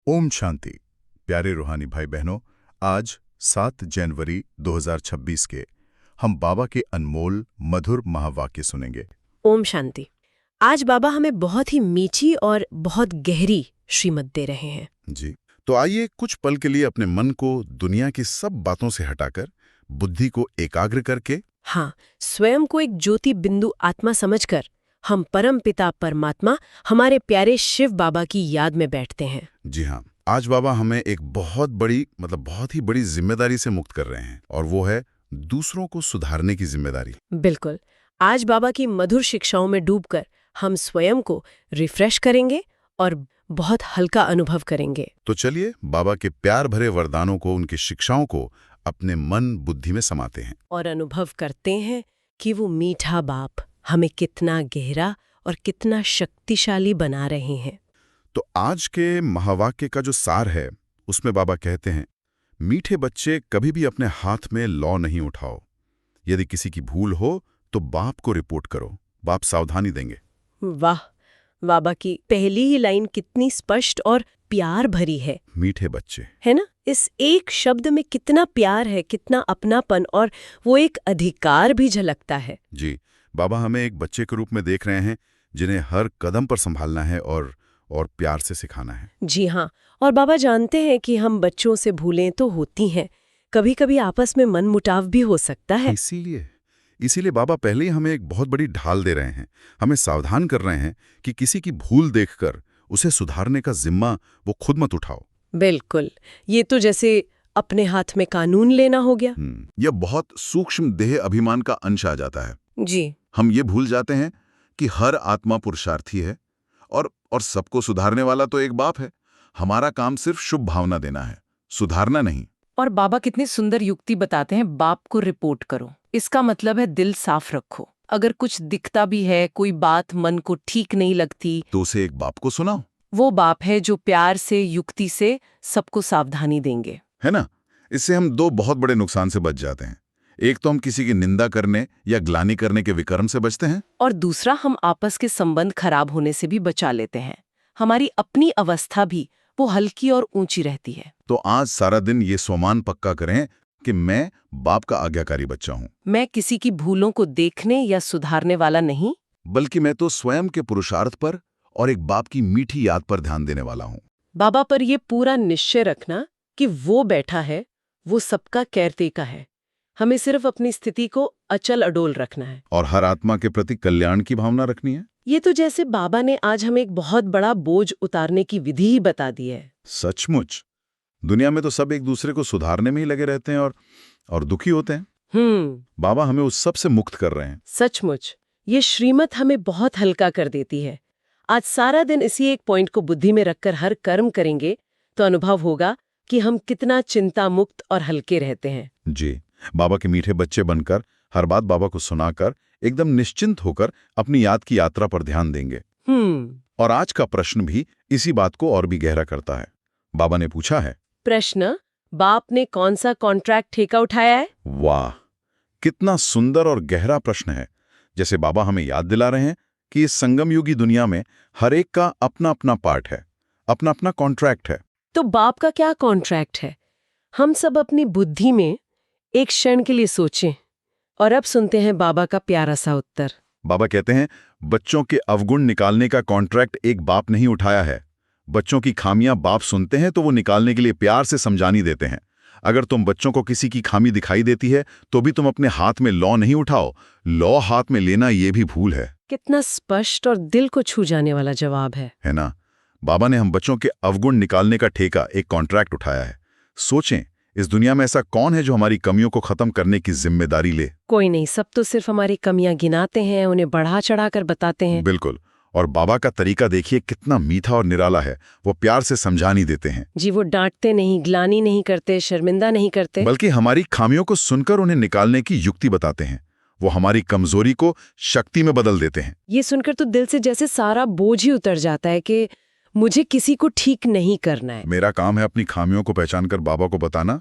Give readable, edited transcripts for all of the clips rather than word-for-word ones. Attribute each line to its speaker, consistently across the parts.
Speaker 1: ओम शांति। प्यारे रूहानी भाई बहनों, आज 7 जनवरी 2026 के हम बाबा के अनमोल मधुर महावाक्य सुनेंगे।
Speaker 2: ओम शांति। आज बाबा हमें बहुत ही मीठी और बहुत गहरी श्रीमत दे रहे हैं।
Speaker 1: जी, तो आइए कुछ पल के लिए अपने मन को दुनिया की सब बातों से हटाकर बुद्धि को एकाग्र करके
Speaker 2: स्वयं को एक ज्योति बिंदु आत्मा समझकर हम परम पिता परमात्मा हमारे प्यारे शिव बाबा की याद में बैठते हैं।
Speaker 1: जी हाँ, आज बाबा हमें एक बहुत ही बड़ी जिम्मेदारी से मुक्त कर रहे हैं, और वो है दूसरों को सुधारने की जिम्मेदारी।
Speaker 2: बिल्कुल। आज बाबा की मधुर शिक्षाओं में डूबकर हम स्वयं को रिफ्रेश करेंगे और बहुत हल्का अनुभव करेंगे।
Speaker 1: तो चलिए बाबा के प्यार भरे वरदानों को, उनकी शिक्षाओं को अपने मन बुद्धि में समाते हैं
Speaker 2: और अनुभव करते हैं कि वो मीठा बाप हमें कितना गहरा और कितना शक्तिशाली बना रहे हैं।
Speaker 1: तो आज के महावाक्य का जो सार है, उसमें बाबा कहते हैं, मीठे बच्चे कभी भी अपने हाथ में लौ नहीं उठाओ। यदि किसी की भूल हो तो बाप को रिपोर्ट करो, बाप सावधानी देंगे।
Speaker 2: वाह, बाबा की पहली ही लाइन कितनी स्पष्ट और प्यार भरी है।
Speaker 1: मीठे बच्चे,
Speaker 2: है ना? इस एक शब्द में कितना प्यार है, कितना अपनापन, और वो एक अधिकार भी झलकता है।
Speaker 1: जी, बाबा हमें एक बच्चे के रूप में देख रहे हैं जिन्हें हर कदम पर संभालना है और प्यार से सिखाना है।
Speaker 2: जी हाँ, और बाबा जानते हैं कि हम बच्चों से भूलें तो होती हैं, कभी कभी आपस में मनमुटाव भी हो सकता है।
Speaker 1: इसीलिए बाबा पहले ही हमें एक बहुत बड़ी ढाल दे रहे हैं, हमें सावधान कर रहे हैं कि किसी की भूल देखकर उसे सुधारने का जिम्मा वो खुद मत उठाओ।
Speaker 2: बिल्कुल, ये तो जैसे अपने हाथ में कानून लेना हो गया।
Speaker 1: यह बहुत सूक्ष्म देह अभिमान का अंश आ जाता है।
Speaker 2: जी,
Speaker 1: हम ये भूल जाते हैं कि हर आत्मा पुरुषार्थी है और सबको सुधारने वाला तो एक बाप है। हमारा काम सिर्फ शुभ भावना देना है, सुधारना नहीं।
Speaker 3: और बाबा कितनी सुंदर युक्ति बताते हैं, बाप को रिपोर्ट करो। इसका मतलब है दिल साफ रखो। अगर कुछ दिखता भी है, कोई बात मन को ठीक नहीं लगती,
Speaker 1: तो उसे एक बाप को सुनाओ।
Speaker 3: वो बाप है जो प्यार से, युक्ति से सबको सावधानी देंगे,
Speaker 1: है ना? इससे हम दो बहुत बड़े नुकसान से बच जाते हैं। एक तो हम किसी की निंदा करने या ग्लानि करने के विकर्म से बचते हैं,
Speaker 3: और दूसरा हम आपस के संबंध खराब होने से भी बचा लेते हैं। हमारी अपनी अवस्था भी वो हल्की और ऊंची रहती है।
Speaker 1: तो आज सारा दिन ये स्वमान पक्का करें कि मैं बाप का आज्ञाकारी बच्चा हूँ।
Speaker 3: मैं किसी की भूलों को देखने या सुधारने वाला नहीं,
Speaker 1: बल्कि मैं तो स्वयं के पुरुषार्थ पर और एक बाप की मीठी याद पर ध्यान देने वाला हूँ।
Speaker 2: बाबा पर ये पूरा निश्चय रखना कि वो बैठा है, वो सबका केयरटेकर है। हमें सिर्फ अपनी स्थिति को अचल अडोल रखना है
Speaker 1: और हर आत्मा के प्रति कल्याण की भावना रखनी है।
Speaker 2: ये तो जैसे बाबा ने आज हमें एक बहुत बड़ा बोझ उतारने की विधि ही बता दी है।
Speaker 1: सचमुच, दुनिया में तो सब एक दूसरे को सुधारने में ही लगे रहते हैं और दुखी होते हैं। बाबा हमें उस सब से मुक्त कर रहे हैं।
Speaker 2: सचमुच, ये श्रीमत हमें बहुत हल्का कर देती है। आज सारा दिन इसी एक पॉइंट को बुद्धि में रखकर हर कर्म करेंगे तो अनुभव होगा कि हम कितना चिंता मुक्त और हल्के रहते हैं।
Speaker 1: जी, बाबा के मीठे बच्चे बनकर हर बात बाबा को सुनाकर एकदम निश्चिंत होकर अपनी याद की यात्रा पर ध्यान देंगे। और आज का प्रश्न भी इसी बात को और भी गहरा करता है। बाबा ने पूछा है,
Speaker 2: प्रश्न, बाप ने कौन सा कॉन्ट्रैक्ट ठेका उठाया है?
Speaker 1: वाह, कितना सुंदर और गहरा प्रश्न है। जैसे बाबा हमें याद दिला रहे हैं कि इस संगम युगी दुनिया में हर एक का अपना अपना पार्ट है, अपना अपना कॉन्ट्रैक्ट है।
Speaker 2: तो बाप का क्या कॉन्ट्रैक्ट है? हम सब अपनी बुद्धि में एक क्षण के लिए सोचें और अब सुनते हैं बाबा का प्यारा सा उत्तर।
Speaker 1: बाबा कहते हैं, बच्चों के अवगुण निकालने का कॉन्ट्रैक्ट एक बाप नहीं उठाया है। बच्चों की खामियां बाप सुनते हैं तो वो निकालने के लिए प्यार से समझानी देते हैं। अगर तुम बच्चों को किसी की खामी दिखाई देती है तो भी तुम अपने हाथ में लौ नहीं उठाओ। लौ हाथ में लेना ये भी भूल है।
Speaker 2: कितना स्पष्ट और दिल को छू जाने वाला जवाब है
Speaker 1: ना? बाबा ने हम बच्चों के अवगुण निकालने का ठेका, एक कॉन्ट्रैक्ट उठाया है। सोचें, इस दुनिया में ऐसा कौन है जो हमारी कमियों को खत्म करने की जिम्मेदारी ले?
Speaker 2: कोई नहीं, सब तो सिर्फ हमारी कमियां गिनाते हैं, उन्हें बढ़ा चढ़ा कर बताते हैं।
Speaker 1: बिल्कुल, और बाबा का तरीका देखिए कितना मीठा और निराला है। वो प्यार से समझानी देते हैं।
Speaker 2: जी, वो डांटते नहीं, ग्लानि नहीं करते, शर्मिंदा नहीं करते,
Speaker 1: बल्कि हमारी खामियों को सुनकर उन्हें निकालने की युक्ति बताते हैं। वो हमारी कमजोरी को शक्ति में बदल देते हैं।
Speaker 2: ये सुनकर तो दिल से जैसे सारा बोझ ही उतर जाता है कि मुझे किसी को ठीक नहीं करना है।
Speaker 1: मेरा काम है अपनी खामियों को पहचान कर बाबा को बताना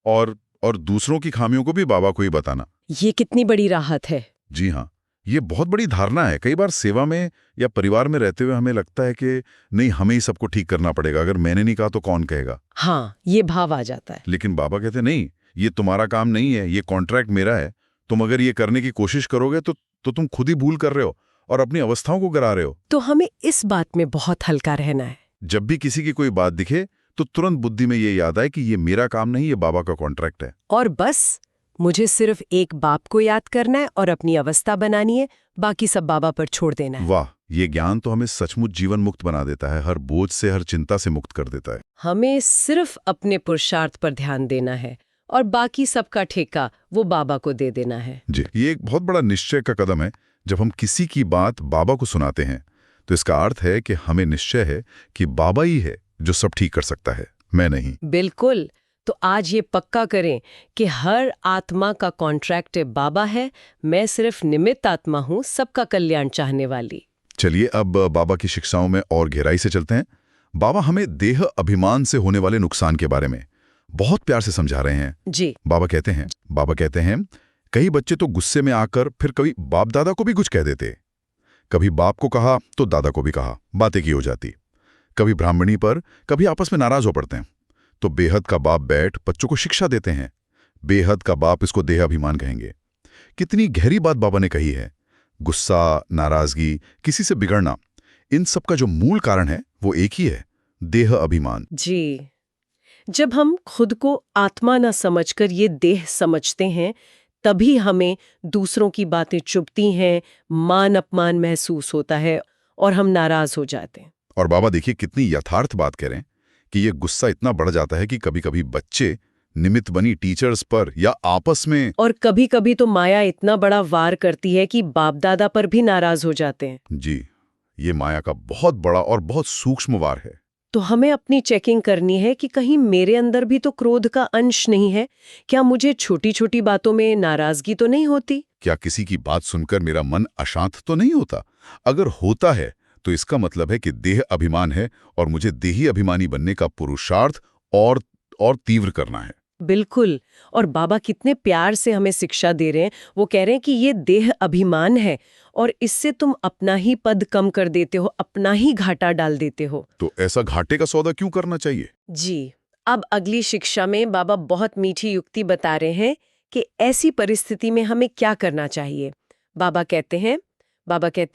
Speaker 1: और दूसरों की खामियों को भी बाबा को ही बताना।
Speaker 2: ये कितनी बड़ी राहत है।
Speaker 1: जी हाँ, ये बहुत बड़ी धारणा है। कई बार सेवा में या परिवार में रहते हुए हमें लगता है कि नहीं, हमें ही सबको ठीक करना पड़ेगा, अगर मैंने नहीं कहा तो कौन कहेगा।
Speaker 2: हाँ, ये भाव आ जाता है।
Speaker 1: लेकिन बाबा कहते नहीं, ये तुम्हारा काम नहीं है, ये कॉन्ट्रैक्ट मेरा है। तुम अगर ये करने की कोशिश करोगे तो तुम खुद ही भूल कर रहे हो और अपनी अवस्थाओं को गिरा रहे हो।
Speaker 2: तो हमें इस बात में बहुत हल्का रहना है।
Speaker 1: जब भी किसी की कोई बात दिखे तो तुरंत बुद्धि में ये याद आए कि ये मेरा काम नहीं, ये बाबा का कॉन्ट्रैक्ट है।
Speaker 2: और बस मुझे सिर्फ एक बाप को याद करना है और अपनी अवस्था बनानी है, बाकी सब बाबा पर छोड़ देना है।
Speaker 1: वाह, ये ज्ञान तो हमें सचमुच जीवन मुक्त बना देता है, हर बोझ से, हर चिंता से मुक्त कर देता है।
Speaker 2: हमें सिर्फ अपने पुरुषार्थ पर ध्यान देना है और बाकी सबका ठेका वो बाबा को दे देना है।
Speaker 1: जी, ये एक बहुत बड़ा निश्चय का कदम है। जब हम किसी की बात बाबा को सुनाते हैं तो इसका अर्थ है कि हमें निश्चय है कि बाबा ही है जो सब ठीक कर सकता है, मैं नहीं।
Speaker 2: बिल्कुल। तो आज ये पक्का करें कि हर आत्मा का कॉन्ट्रैक्ट बाबा है, मैं सिर्फ निमित्त आत्मा हूँ, सबका कल्याण चाहने वाली।
Speaker 1: चलिए अब बाबा की शिक्षाओं में और गहराई से चलते हैं। बाबा हमें देह अभिमान से होने वाले नुकसान के बारे में बहुत प्यार से समझा रहे हैं।
Speaker 2: जी।
Speaker 1: बाबा कहते हैं कई बच्चे तो गुस्से में आकर फिर कभी बाप दादा को भी कुछ कह देते। कभी बाप को कहा तो दादा को भी कहा, बातें की हो जाती। कभी ब्राह्मणी पर, कभी आपस में नाराज हो पड़ते हैं। तो बेहद का बाप बैठ बच्चों को शिक्षा देते हैं। बेहद का बाप इसको देह अभिमान कहेंगे। कितनी गहरी बात बाबा ने कही है। गुस्सा, नाराजगी, किसी से बिगड़ना, इन सब का जो मूल कारण है वो एक ही है, देह अभिमान।
Speaker 2: जी। जब हम खुद को आत्मा न समझकर ये देह समझते हैं, तभी हमें दूसरों की बातें चुभती हैं, मान अपमान महसूस होता है और हम नाराज हो जाते हैं।
Speaker 1: और बाबा देखिए कितनी यथार्थ बात कह रहे हैं कि ये गुस्सा इतना बढ़ जाता है कि कभी-कभी बच्चे निमित्त बनी टीचर्स पर या आपस में,
Speaker 2: और कभी-कभी तो माया इतना बड़ा वार करती है कि बाप दादा पर भी नाराज हो जाते हैं।
Speaker 1: जी, ये माया का बहुत बड़ा और बहुत सूक्ष्म वार है।
Speaker 2: तो हमें अपनी चेकिंग करनी है कि कहीं मेरे अंदर भी तो क्रोध का अंश नहीं है। क्या मुझे छोटी-छोटी बातों में नाराजगी तो नहीं होती?
Speaker 1: क्या किसी की बात सुनकर मेरा मन अशांत तो नहीं होता? अगर होता है तो इसका मतलब है कि देह अभिमान है और मुझे देही अभिमानी बनने का पुरुषार्थ और तीव्र करना है।
Speaker 2: बिल्कुल। और बाबा कितने प्यार से हमें शिक्षा दे रहे हैं। वो कह रहे हैं कि ये देह अभिमान है और इससे तुम अपना ही पद कम कर देते हो, अपना ही घाटा डाल देते हो।
Speaker 1: तो ऐसा घाटे का सौदा क्यों करना चाहिए?
Speaker 2: जी। अब अगली शिक्षा में बाबा बहुत मीठी युक्ति बता रहे हैं कि ऐसी परिस्थिति में हमें क्या करना चाहिए। बाबा कहते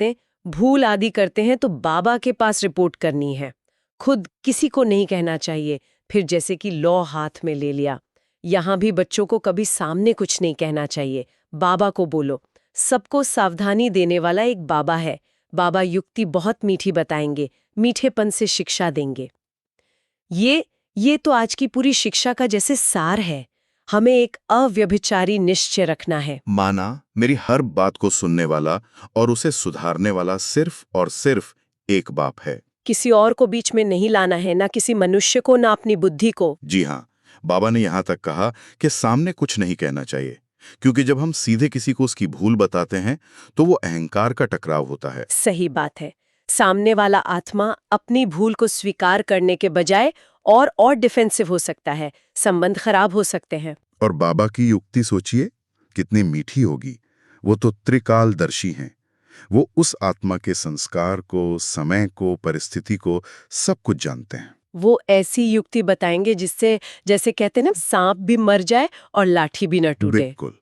Speaker 2: हैं भूल आदि करते हैं तो बाबा के पास रिपोर्ट करनी है। खुद किसी को नहीं कहना चाहिए। फिर जैसे कि लॉ हाथ में ले लिया। यहाँ भी बच्चों को कभी सामने कुछ नहीं कहना चाहिए, बाबा को बोलो। सबको सावधानी देने वाला एक बाबा है। बाबा युक्ति बहुत मीठी बताएंगे, मीठेपन से शिक्षा देंगे। ये तो आज की पूरी शिक्षा का जैसे सार है। हमें एक अव्यभिचारी निश्चय रखना है।
Speaker 4: माना मेरी हर बात को सुनने वाला और उसे सुधारने वाला सिर्फ और सिर्फ एक बाप है।
Speaker 2: किसी और को बीच में नहीं लाना है, ना किसी मनुष्य को, ना अपनी बुद्धि को।
Speaker 4: जी हाँ, बाबा ने यहाँ तक कहा कि सामने कुछ नहीं कहना चाहिए, क्योंकि जब हम सीधे किसी को उसकी भूल बताते हैं तो वो अहंकार का टकराव होता है।
Speaker 2: सही बात है। सामने वाला आत्मा अपनी भूल को स्वीकार करने के बजाय और डिफेंसिव हो सकता है, संबंध खराब हो सकते हैं।
Speaker 4: और बाबा की युक्ति सोचिए कितनी मीठी होगी। वो तो त्रिकालदर्शी हैं। वो उस आत्मा के संस्कार को, समय को, परिस्थिति को सब कुछ जानते हैं।
Speaker 2: वो ऐसी युक्ति बताएंगे जिससे, जैसे कहते हैं ना, सांप भी मर जाए और लाठी भी न टूटे।
Speaker 4: बिल्कुल।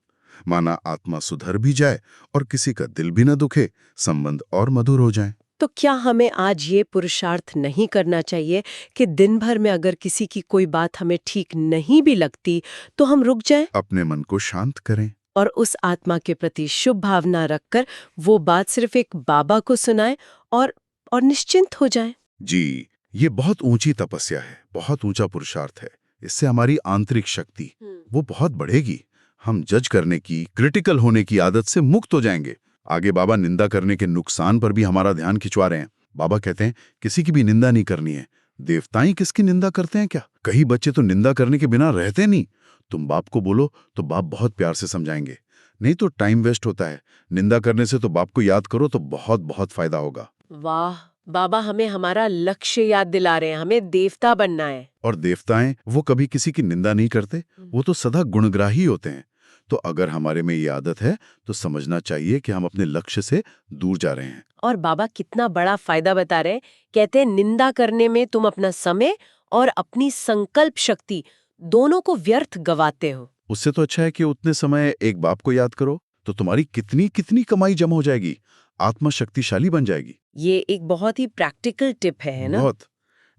Speaker 4: माना आत्मा सुधर भी जाए और किसी का दिल भी न दुखे, संबंध और मधुर हो जाए।
Speaker 2: तो क्या हमें आज ये पुरुषार्थ नहीं करना चाहिए कि दिन भर में अगर किसी की कोई बात हमें ठीक नहीं भी लगती तो हम रुक जाएं,
Speaker 4: अपने मन को शांत करें
Speaker 2: और उस आत्मा के प्रति शुभ भावना रखकर वो बात सिर्फ एक बाबा को सुनाएं और निश्चिंत हो जाएं?
Speaker 4: जी, ये बहुत ऊंची तपस्या है, बहुत ऊंचा पुरुषार्थ है। इससे हमारी आंतरिक शक्ति वो बहुत बढ़ेगी। हम जज करने की, क्रिटिकल होने की आदत से मुक्त हो जाएंगे। आगे बाबा निंदा करने के नुकसान पर भी हमारा ध्यान खिंचवा रहे हैं। बाबा कहते हैं किसी की भी निंदा नहीं करनी है। देवताएं किसकी निंदा करते हैं क्या? कई बच्चे तो निंदा करने के बिना रहते नहीं। तुम बाप को बोलो तो बाप बहुत प्यार से समझाएंगे, नहीं तो टाइम वेस्ट होता है। निंदा करने से तो बाप को याद करो तो बहुत बहुत फायदा होगा।
Speaker 2: वाह, बाबा हमें हमारा लक्ष्य याद दिला रहे हैं। हमें देवता बनना है।
Speaker 4: और देवताएं वो कभी किसी की निंदा नहीं करते, वो तो सदा गुणग्राही होते हैं। तो अगर हमारे में ये आदत है तो समझना चाहिए कि हम अपने लक्ष्य से दूर जा रहे हैं।
Speaker 2: और बाबा कितना बड़ा फायदा बता रहे हैं। कहते हैं निंदा करने में तुम अपना समय और अपनी संकल्प शक्ति दोनों को व्यर्थ गवाते हो।
Speaker 4: उससे तो अच्छा है कि उतने समय एक बाप को याद करो, तो तुम्हारी कितनी कितनी कमाई जमा हो जाएगी, आत्मा शक्तिशाली बन जाएगी।
Speaker 2: ये एक बहुत ही प्रैक्टिकल टिप है ना?
Speaker 4: बहुत।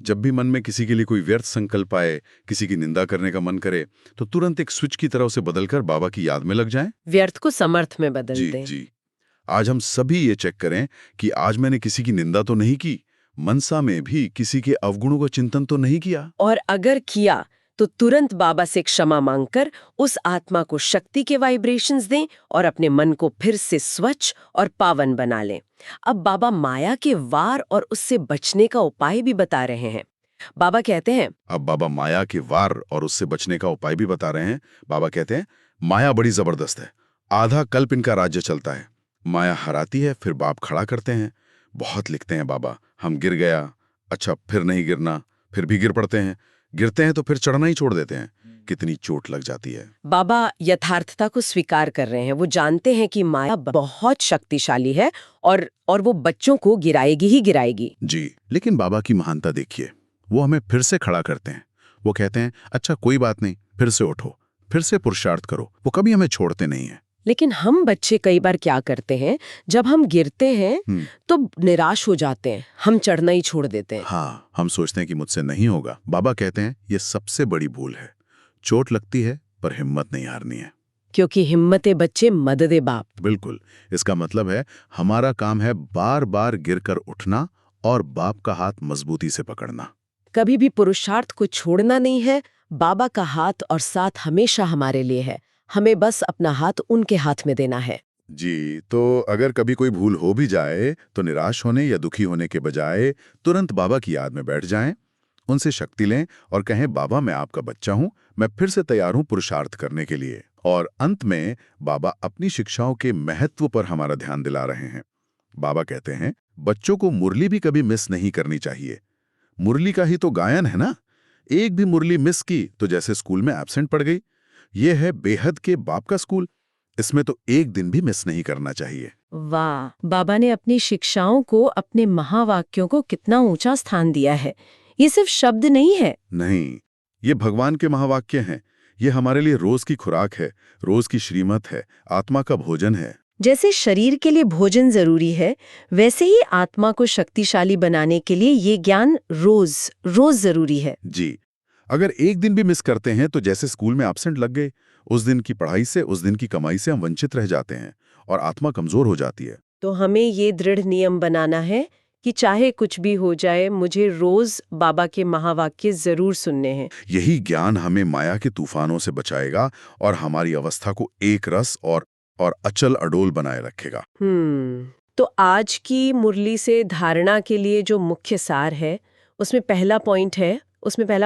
Speaker 4: जब भी मन में किसी के लिए कोई व्यर्थ संकल्प आए, किसी की निंदा करने का मन करे, तो तुरंत एक स्विच की तरह उसे बदलकर बाबा की याद में लग जाएं।
Speaker 2: व्यर्थ को समर्थ में बदल
Speaker 4: जी
Speaker 2: दें।
Speaker 4: जी। आज हम सभी ये चेक करें कि आज मैंने किसी की निंदा तो नहीं की, मनसा में भी किसी के अवगुणों का चिंतन तो नहीं किया।
Speaker 2: और अगर किया तो तुरंत बाबा से क्षमा मांगकर उस आत्मा को शक्ति के वाइब्रेशंस दें और अपने मन को फिर से स्वच्छ और पावन बना लें। अब बाबा माया के वार और उससे बचने का उपाय भी बता रहे हैं। बाबा कहते हैं,
Speaker 4: अब बाबा माया के वार और उससे बचने का उपाय भी बता रहे हैं। बाबा कहते हैं माया बड़ी जबरदस्त है, आधा कल्प इनका राज्य चलता है। माया हराती है, फिर बाप खड़ा करते हैं। बहुत लिखते हैं बाबा, हम गिर गया, अच्छा फिर नहीं गिरना, फिर भी गिर पड़ते हैं, गिरते हैं तो फिर चढ़ना ही छोड़ देते हैं, कितनी चोट लग जाती है।
Speaker 2: बाबा यथार्थता को स्वीकार कर रहे हैं। वो जानते हैं कि माया बहुत शक्तिशाली है और वो बच्चों को गिराएगी ही गिराएगी।
Speaker 4: जी, लेकिन बाबा की महानता देखिए, वो हमें फिर से खड़ा करते हैं। वो कहते हैं अच्छा कोई बात नहीं, फिर से उठो, फिर से पुरुषार्थ करो। वो कभी हमें छोड़ते नहीं हैं।
Speaker 2: लेकिन हम बच्चे कई बार क्या करते हैं, जब हम गिरते हैं तो निराश हो जाते हैं, हम चढ़ना ही छोड़ देते हैं।
Speaker 4: हाँ, हम सोचते हैं कि मुझसे नहीं होगा। बाबा कहते हैं ये सबसे बड़ी भूल है। चोट लगती है पर हिम्मत नहीं हारनी है,
Speaker 2: क्योंकि हिम्मते बच्चे मददे बाप।
Speaker 4: बिल्कुल। इसका मतलब है हमारा काम है बार बार गिरकर उठना और बाप का हाथ मजबूती से पकड़ना।
Speaker 2: कभी भी पुरुषार्थ को छोड़ना नहीं है। बाबा का हाथ और साथ हमेशा हमारे लिए है, हमें बस अपना हाथ उनके हाथ में देना है।
Speaker 4: जी, तो अगर कभी कोई भूल हो भी जाए तो निराश होने या दुखी होने के बजाय तुरंत बाबा की याद में बैठ जाएं, उनसे शक्ति लें और कहें बाबा मैं आपका बच्चा हूं, मैं फिर से तैयार हूं पुरुषार्थ करने के लिए। और अंत में बाबा अपनी शिक्षाओं के महत्व पर हमारा ध्यान दिला रहे हैं। बाबा कहते हैं बच्चों को मुरली भी कभी मिस नहीं करनी चाहिए। मुरली का ही तो गायन है ना, एक भी मुरली मिस की तो जैसे स्कूल में एब्सेंट पड़ गई। ये है बेहद के बाप का स्कूल, इसमें तो एक दिन भी मिस नहीं करना चाहिए।
Speaker 2: वाह, बाबा ने अपनी शिक्षाओं को, अपने महावाक्यों को कितना ऊंचा स्थान दिया है। ये सिर्फ शब्द नहीं है।
Speaker 4: नहीं, ये भगवान के महावाक्य हैं। ये हमारे लिए रोज की खुराक है, रोज की श्रीमत है, आत्मा का भोजन है।
Speaker 2: जैसे शरीर के लिए भोजन जरूरी है, वैसे ही आत्मा को शक्तिशाली बनाने के लिए ये ज्ञान रोज रोज जरूरी है।
Speaker 4: जी, अगर एक दिन भी मिस करते हैं तो जैसे स्कूल में एब्सेंट लग गए, उस दिन की पढ़ाई से, उस दिन की कमाई से हम वंचित रह जाते हैं और आत्मा कमजोर हो जाती है।
Speaker 2: तो हमें ये दृढ़ नियम बनाना है कि चाहे कुछ भी हो जाए, मुझे रोज बाबा के महावाक्य जरूर सुनने हैं।
Speaker 4: यही ज्ञान हमें माया के तूफानों से बचाएगा और हमारी अवस्था को एक रस और अचल अडोल बनाए रखेगा।
Speaker 2: तो आज की मुरली से धारणा के लिए जो मुख्य सार है, उसमें पहला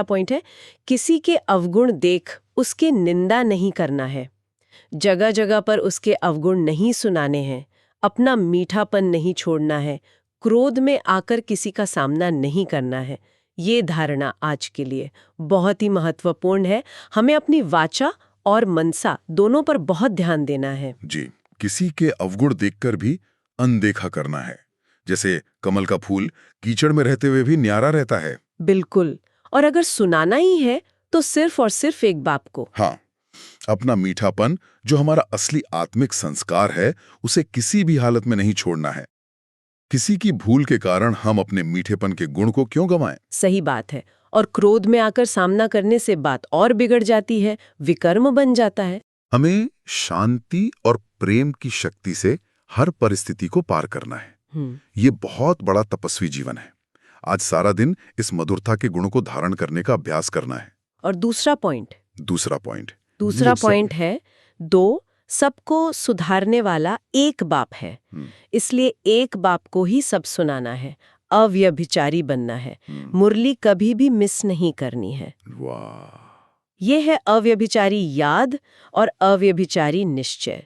Speaker 2: पॉइंट है किसी के अवगुण देख उसके निंदा नहीं करना है, जगह जगह पर उसके अवगुण नहीं सुनाने हैं, अपना मीठापन नहीं छोड़ना है, क्रोध में आकर किसी का सामना नहीं करना है। ये धारणा आज के लिए बहुत ही महत्वपूर्ण है। हमें अपनी वाचा और मनसा दोनों पर बहुत ध्यान देना है।
Speaker 4: जी, किसी के अवगुण देखकर भी अनदेखा करना है। जैसे कमल का फूल कीचड़ में रहते हुए भी न्यारा रहता है।
Speaker 2: बिल्कुल। और अगर सुनाना ही है तो सिर्फ और सिर्फ एक बाप को।
Speaker 4: हाँ, अपना मीठापन जो हमारा असली आत्मिक संस्कार है, उसे किसी भी हालत में नहीं छोड़ना है। किसी की भूल के कारण हम अपने मीठेपन के गुण को क्यों गंवाएं?
Speaker 2: सही बात है। और क्रोध में आकर सामना करने से बात और बिगड़ जाती है, विकर्म बन जाता है।
Speaker 4: हमें शांति और प्रेम की शक्ति से हर परिस्थिति को पार करना है। ये बहुत बड़ा तपस्वी जीवन है। आज सारा दिन इस मधुरता के गुणों को धारण करने का अभ्यास करना है।
Speaker 2: और दूसरा पॉइंट है 2, सबको सुधारने वाला एक बाप है, इसलिए एक बाप को ही सब सुनाना है, अव्यभिचारी बनना है, मुरली कभी भी मिस नहीं करनी है।
Speaker 4: वाह!
Speaker 2: ये है अव्यभिचारी याद और अव्यभिचारी निश्चय।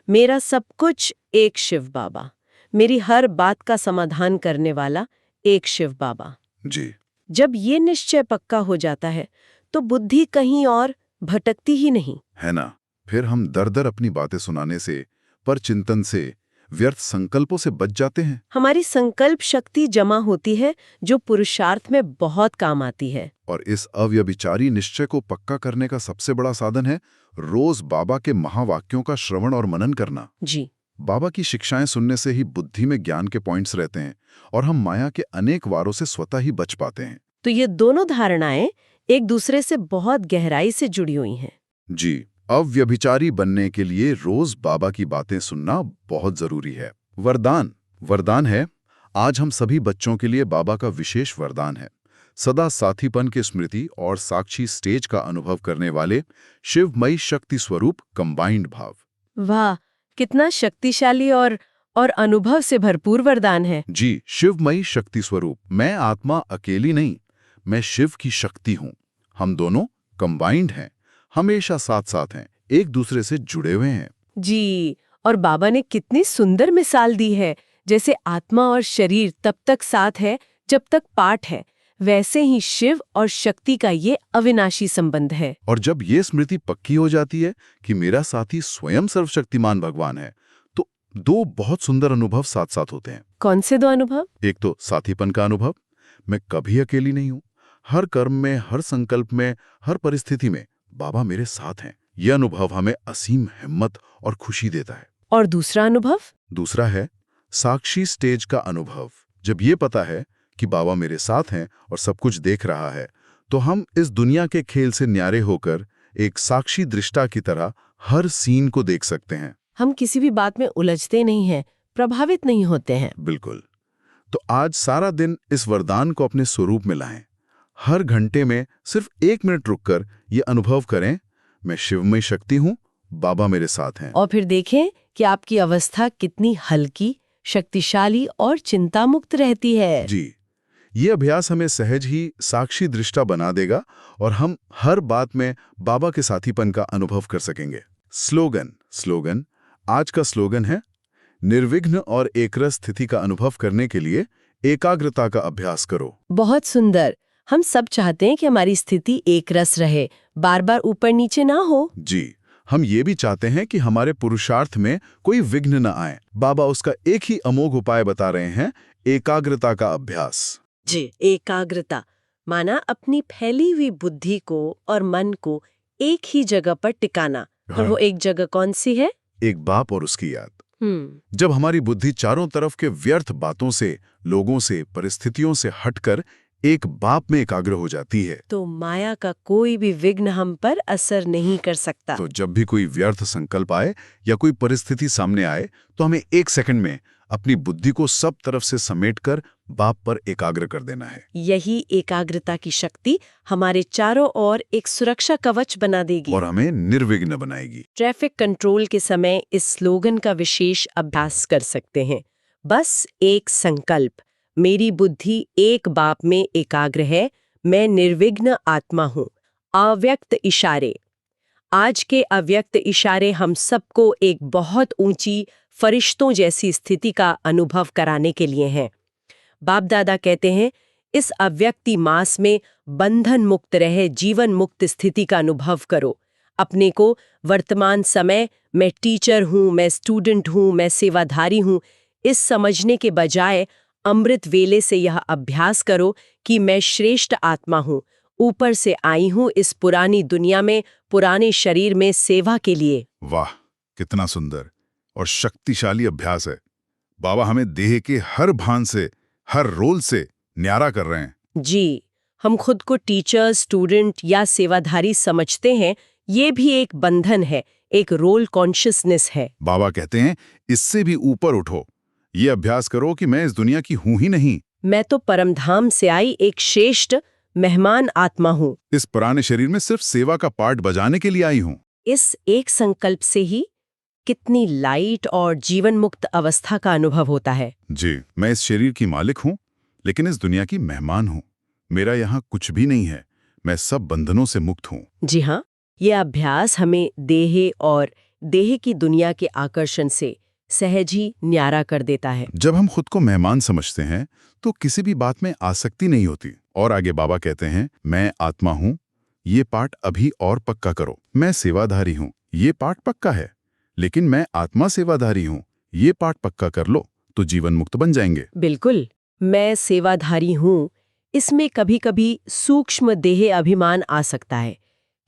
Speaker 2: मेरा सब कुछ एक शिव बाबा, मेरी हर बात का समाधान करने वाला एक शिव बाबा।
Speaker 4: जी,
Speaker 2: जब ये निश्चय पक्का हो जाता है तो बुद्धि कहीं और भटकती ही नहीं
Speaker 4: है ना? फिर हम दर अपनी बातें सुनाने से, पर चिंतन से, व्यर्थ संकल्पों से बच जाते हैं।
Speaker 2: हमारी संकल्प शक्ति जमा होती है जो पुरुषार्थ में बहुत काम आती है।
Speaker 4: और इस अव्यभिचारी निश्चय को पक्का करने का सबसे बड़ा साधन है रोज बाबा के महावाक्यों का श्रवण और मनन करना।
Speaker 2: जी।
Speaker 4: बाबा की शिक्षाएं सुनने से ही बुद्धि में ज्ञान के पॉइंट्स रहते हैं और हम माया के अनेक वारों से स्वतः ही बच पाते हैं।
Speaker 2: तो ये दोनों धारणाएं एक दूसरे से बहुत गहराई से जुड़ी हुई हैं।
Speaker 4: जी, अव्यभिचारी बनने के लिए रोज बाबा की बातें सुनना बहुत जरूरी है। वरदान है, आज हम सभी बच्चों के लिए बाबा का विशेष वरदान है। सदा साथीपन की स्मृति और साक्षी स्टेज का अनुभव करने वाले शिवमयी शक्ति स्वरूप कंबाइंड भाव।
Speaker 2: वाह, कितना शक्तिशाली और अनुभव से भरपूर वरदान है।
Speaker 4: जी, शिवमयी शक्ति स्वरूप। मैं आत्मा अकेली नहीं, मैं शिव की शक्ति हूँ। हम दोनों कंबाइंड हैं, हमेशा साथ साथ हैं, एक दूसरे से जुड़े हुए हैं।
Speaker 2: जी, और बाबा ने कितनी सुंदर मिसाल दी है। जैसे आत्मा और शरीर तब तक साथ है जब तक पाठ है, वैसे ही शिव और शक्ति का ये अविनाशी संबंध है।
Speaker 4: और जब ये स्मृति पक्की हो जाती है कि मेरा साथी स्वयं सर्वशक्तिमान भगवान है, तो दो बहुत सुंदर अनुभव साथ साथ होते हैं।
Speaker 2: कौन से दो अनुभव?
Speaker 4: एक तो साथीपन का अनुभव, मैं कभी अकेली नहीं हूं। हर कर्म में, हर संकल्प में, हर परिस्थिति में बाबा मेरे साथ हैं। यह अनुभव हमें असीम हिम्मत और खुशी देता है।
Speaker 2: और दूसरा अनुभव?
Speaker 4: दूसरा है साक्षी स्टेज का अनुभव। जब ये पता है कि बाबा मेरे साथ हैं और सब कुछ देख रहा है, तो हम इस दुनिया के खेल से न्यारे होकर एक साक्षी दृष्टा की तरह हर सीन को देख सकते हैं।
Speaker 2: हम किसी भी बात में उलझते नहीं हैं, प्रभावित नहीं होते हैं।
Speaker 4: बिल्कुल। तो आज सारा दिन इस वरदान को अपने स्वरूप में लाएं। हर घंटे में सिर्फ 1 मिनट रुककर ये अनुभव करें, मैं शिवमय शक्ति हूं, बाबा मेरे साथ हैं।
Speaker 2: और फिर देखें कि आपकी अवस्था कितनी हल्की, शक्तिशाली और चिंता मुक्त रहती है।
Speaker 4: जी, ये अभ्यास हमें सहज ही साक्षी दृष्टा बना देगा और हम हर बात में बाबा के साथीपन का अनुभव कर सकेंगे। स्लोगन आज का स्लोगन है, निर्विघ्न और एकरस स्थिति का अनुभव करने के लिए एकाग्रता का अभ्यास करो।
Speaker 2: बहुत सुंदर। हम सब चाहते हैं कि हमारी स्थिति एक रस रहे, बार बार ऊपर नीचे ना हो।
Speaker 4: जी, हम ये भी चाहते हैं कि हमारे पुरुषार्थ में कोई विघ्न न आए। बाबा उसका एक ही अमोघ उपाय बता रहे हैं, एकाग्रता का अभ्यास।
Speaker 2: जी, एकाग्रता माना अपनी फैली हुई बुद्धि को और मन को एक ही जगह पर टिकाना। और वो एक जगह कौन सी है?
Speaker 4: एक बाप और उसकी याद। जब हमारी बुद्धि चारों तरफ के व्यर्थ बातों से, लोगों से, परिस्थितियों से हटकर एक बाप में एकाग्र हो जाती है,
Speaker 2: तो माया का कोई भी विघ्न हम पर असर नहीं कर सकता।
Speaker 4: तो जब भी कोई व्यर्थ संकल्प आए या कोई परिस्थिति सामने आए, तो हमें 1 सेकंड में अपनी बुद्धि को सब तरफ से समेटकर बाप पर एकाग्र कर देना है।
Speaker 2: यही एकाग्रता की शक्ति हमारे चारों ओर एक सुरक्षा कवच बना देगी
Speaker 4: और हमें निर्विघ्न बनाएगी।
Speaker 2: ट्रैफिक कंट्रोल के समय इस स्लोगन का विशेष अभ्यास कर सकते हैं। बस एक संकल्प, मेरी बुद्धि एक बाप में एकाग्र है, मैं निर्विघ्न आत्मा हूँ। अव्यक्त इशारे। आज के अव्यक्त इशारे हम सबको एक बहुत ऊंची फरिश्तों जैसी स्थिति का अनुभव कराने के लिए हैं। बाप दादा कहते हैं, इस अव्यक्ति मास में बंधन मुक्त रहे जीवन मुक्त स्थिति का अनुभव करो। अपने को वर्तमान समय, मैं टीचर हूँ, मैं स्टूडेंट हूँ, मैं सेवाधारी हूँ, इस समझने के बजाय अमृत वेले से यह अभ्यास करो कि मैं श्रेष्ठ आत्मा हूँ, ऊपर से आई हूँ इस पुरानी दुनिया में, पुराने शरीर में सेवा के लिए।
Speaker 1: वाह, कितना सुंदर और शक्तिशाली अभ्यास है। बाबा हमें देह के हर भान से, हर रोल से न्यारा कर रहे हैं।
Speaker 2: जी, हम खुद को टीचर, स्टूडेंट या सेवाधारी समझते हैं, ये भी एक बंधन है, एक रोल कॉन्शियसनेस है।
Speaker 1: बाबा कहते हैं, इससे भी ऊपर उठो, ये अभ्यास करो कि मैं इस दुनिया की हूं ही नहीं,
Speaker 2: मैं तो परमधाम से आई एक श्रेष्ठ मेहमान आत्मा हूँ।
Speaker 1: इस पुराने शरीर में सिर्फ सेवा का पार्ट बजाने के लिए आई हूं।
Speaker 2: इस एक संकल्प से ही कितनी लाइट और जीवन मुक्त अवस्था का अनुभव होता है।
Speaker 1: जी, मैं इस शरीर की मालिक हूं, लेकिन इस दुनिया की मेहमान हूं। मेरा यहाँ कुछ भी नहीं है, मैं सब बंधनों से मुक्त हूं।
Speaker 2: जी हाँ, ये अभ्यास हमें देह और देह की दुनिया के आकर्षण से सहज ही न्यारा कर देता है।
Speaker 1: जब हम खुद को मेहमान समझते हैं, तो किसी भी बात में आसक्ति नहीं होती। और आगे बाबा कहते हैं, मैं आत्मा हूं, ये पाठ अभी और पक्का करो। मैं सेवाधारी हूं,
Speaker 4: ये पाठ पक्का है, लेकिन मैं आत्मा सेवाधारी हूं, ये पाठ पक्का कर लो तो जीवन मुक्त बन जाएंगे।
Speaker 2: बिल्कुल, मैं सेवाधारी हूँ, इसमें कभी कभी सूक्ष्म देह अभिमान आ सकता है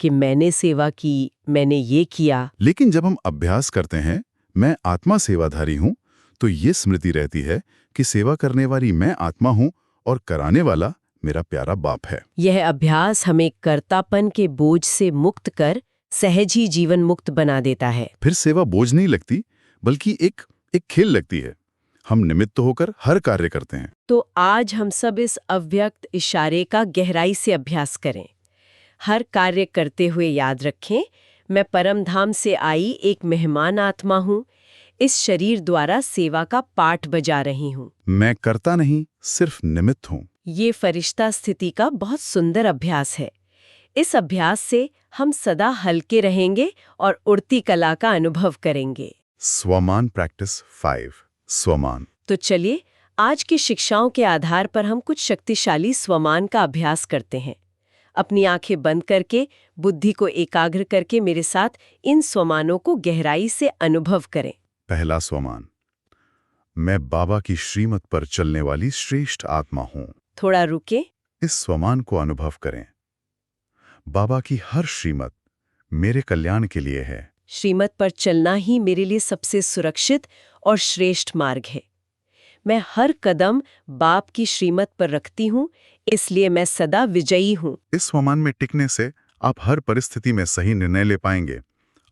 Speaker 2: कि मैंने सेवा की, मैंने ये किया।
Speaker 4: लेकिन जब हम अभ्यास करते हैं, मैं आत्मा सेवाधारी हूं, तो ये स्मृति रहती है कि सेवा करने वाली मैं आत्मा हूं और कराने वाला मेरा प्यारा बाप है।
Speaker 2: यह अभ्यास हमें कर्तापन के बोझ से मुक्त कर सहज ही जीवन मुक्त बना देता है।
Speaker 4: फिर सेवा बोझ नहीं लगती, बल्कि एक खेल लगती है। हम निमित्त होकर हर कार्य करते हैं।
Speaker 2: तो आज हम सब इस अव्यक्त इशारे का गहराई से अभ्यास करें। हर कार्य करते हुए याद रखें, मैं परम धाम से आई एक मेहमान आत्मा हूँ, इस शरीर द्वारा सेवा का पाठ बजा रही हूँ।
Speaker 4: मैं करता नहीं, सिर्फ निमित्त हूँ।
Speaker 2: ये फरिश्ता स्थिति का बहुत सुंदर अभ्यास है। इस अभ्यास से हम सदा हल्के रहेंगे और उड़ती कला का अनुभव करेंगे।
Speaker 4: स्वमान प्रैक्टिस 5, स्वमान।
Speaker 2: तो चलिए, आज की शिक्षाओं के आधार पर हम कुछ शक्तिशाली स्वमान का अभ्यास करते हैं। अपनी आंखें बंद करके, बुद्धि को एकाग्र करके मेरे साथ इन स्वमानों को गहराई से अनुभव करें।
Speaker 4: पहला स्वमान, मैं बाबा की श्रीमत पर चलने वाली श्रेष्ठ आत्मा हूँ।
Speaker 2: थोड़ा रुके,
Speaker 4: इस स्वमान को अनुभव करें। बाबा की हर श्रीमत मेरे कल्याण के लिए है।
Speaker 2: श्रीमत पर चलना ही मेरे लिए सबसे सुरक्षित और श्रेष्ठ मार्ग है। मैं हर कदम बाप की श्रीमत पर रखती हूँ, इसलिए मैं सदा विजयी हूँ।
Speaker 4: इस स्वमान में टिकने से आप हर परिस्थिति में सही निर्णय ले पाएंगे।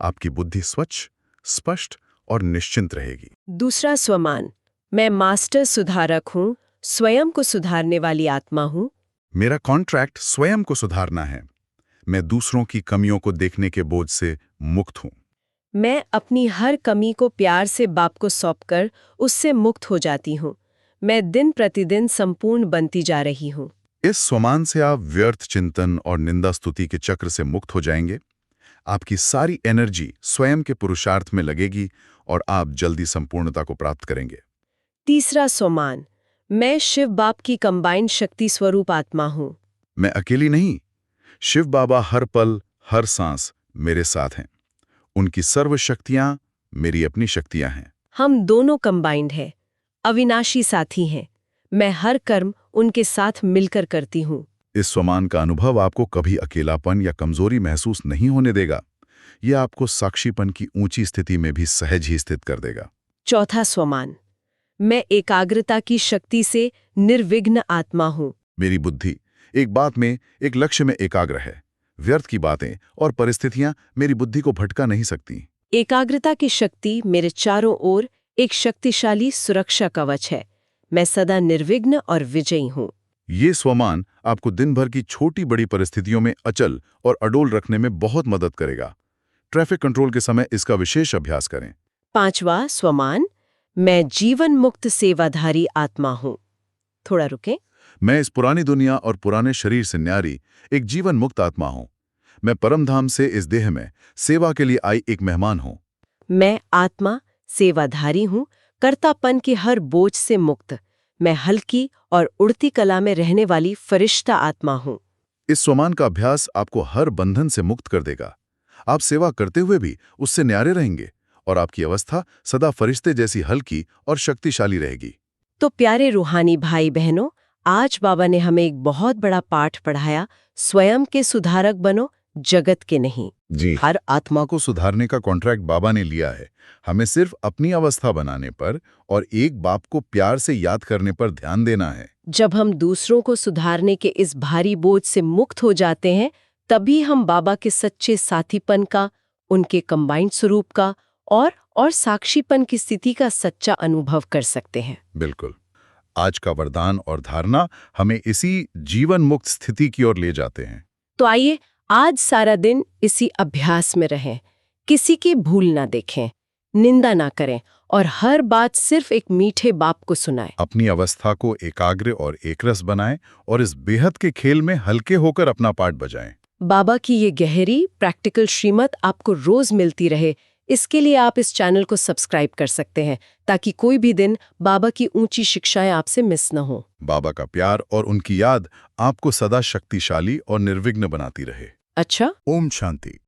Speaker 4: आपकी बुद्धि स्वच्छ, स्पष्ट और निश्चिंत रहेगी।
Speaker 2: दूसरा स्वमान, मैं मास्टर सुधारक हूँ, स्वयं को सुधारने वाली आत्मा हूँ।
Speaker 4: मेरा कॉन्ट्रैक्ट स्वयं को सुधारना है। मैं दूसरों की कमियों को देखने के बोझ से मुक्त हूँ।
Speaker 2: मैं अपनी हर कमी को प्यार से बाप को सौंपकर उससे मुक्त हो जाती हूँ। मैं दिन प्रतिदिन संपूर्ण बनती जा रही हूँ।
Speaker 4: इस स्वमान से आप व्यर्थ चिंतन और निंदा स्तुति के चक्र से मुक्त हो जाएंगे। आपकी सारी एनर्जी स्वयं के पुरुषार्थ में लगेगी और आप जल्दी संपूर्णता को प्राप्त करेंगे।
Speaker 2: तीसरा स्वमान, मैं शिव बाप की कंबाइंड शक्ति स्वरूप आत्मा हूँ।
Speaker 4: मैं अकेली नहीं, शिव बाबा हर पल, हर सांस मेरे साथ हैं। उनकी सर्व शक्तियां मेरी अपनी शक्तियां हैं।
Speaker 2: हम दोनों कंबाइंड हैं, अविनाशी साथी हैं। मैं हर कर्म उनके साथ मिलकर करती हूँ।
Speaker 4: इस स्वमान का अनुभव आपको कभी अकेलापन या कमजोरी महसूस नहीं होने देगा। यह आपको साक्षीपन की ऊंची स्थिति में भी सहज ही स्थित कर देगा।
Speaker 2: चौथा स्वमान, मैं एकाग्रता की शक्ति से निर्विघ्न आत्मा हूँ।
Speaker 4: मेरी बुद्धि एक बात में, एक लक्ष्य में एकाग्र है। व्यर्थ की बातें और परिस्थितियां मेरी बुद्धि को भटका नहीं सकती।
Speaker 2: एकाग्रता की शक्ति मेरे चारों ओर एक शक्तिशाली सुरक्षा कवच है। मैं सदा निर्विघ्न और विजयी हूँ।
Speaker 4: ये स्वमान आपको दिन भर की छोटी बड़ी परिस्थितियों में अचल और अडोल रखने में बहुत मदद करेगा। ट्रैफिक कंट्रोल के समय इसका विशेष अभ्यास करें।
Speaker 2: पांचवा स्वमान, मैं जीवन मुक्त सेवाधारी आत्मा हूँ। थोड़ा रुकें।
Speaker 4: मैं इस पुरानी दुनिया और पुराने शरीर से न्यारी एक जीवन मुक्त आत्मा हूँ। मैं परमधाम से इस देह में सेवा के लिए आई एक मेहमान हूँ।
Speaker 2: मैं आत्मा सेवाधारी हूँ, कर्तापन के हर बोझ से मुक्त। मैं हल्की और उड़ती कला में रहने वाली फरिश्ता आत्मा हूँ।
Speaker 4: इस स्वमान का अभ्यास आपको हर बंधन से मुक्त कर देगा। आप सेवा करते हुए भी उससे न्यारे रहेंगे और आपकी अवस्था सदा फरिश्ते जैसी हल्की और शक्तिशाली रहेगी।
Speaker 2: तो प्यारे रूहानी भाई बहनों, आज बाबा ने हमें एक बहुत बड़ा पाठ पढ़ाया। स्वयं के सुधारक बनो, जगत के नहीं।
Speaker 4: जी, हर आत्मा को सुधारने का कॉन्ट्रैक्ट बाबा ने लिया है। हमें सिर्फ अपनी अवस्था बनाने पर और एक बाप को प्यार से याद करने पर ध्यान देना है।
Speaker 2: जब हम दूसरों को सुधारने के इस भारी बोझ से मुक्त हो जाते हैं, तभी हम बाबा के सच्चे साथीपन का, उनके कंबाइंड स्वरूप का और साक्षीपन की स्थिति का सच्चा अनुभव कर सकते हैं।
Speaker 4: बिल्कुल। आज का वरदान और धारणा हमें इसी जीवन मुक्त स्थिति की ओर ले जाते हैं।
Speaker 2: तो आइए आज सारा दिन इसी अभ्यास में रहें। किसी की भूल ना देखें, निंदा ना करें और हर बात सिर्फ एक मीठे बाप को सुनाएं।
Speaker 4: अपनी अवस्था को एकाग्र और एकरस बनाएं और इस बेहद के खेल में हल्के होकर अपना पार्ट बजाएं।
Speaker 2: बाबा की ये गहरी प्रैक्टिकल श्रीमत आपको रोज मिलती रहे, इसके लिए आप इस चैनल को सब्सक्राइब कर सकते हैं ताकि कोई भी दिन बाबा की ऊंची शिक्षाएं आपसे मिस न हो।
Speaker 4: बाबा का प्यार और उनकी याद आपको सदा शक्तिशाली और निर्विघ्न बनाती रहे।
Speaker 2: अच्छा,
Speaker 4: ओम शांति।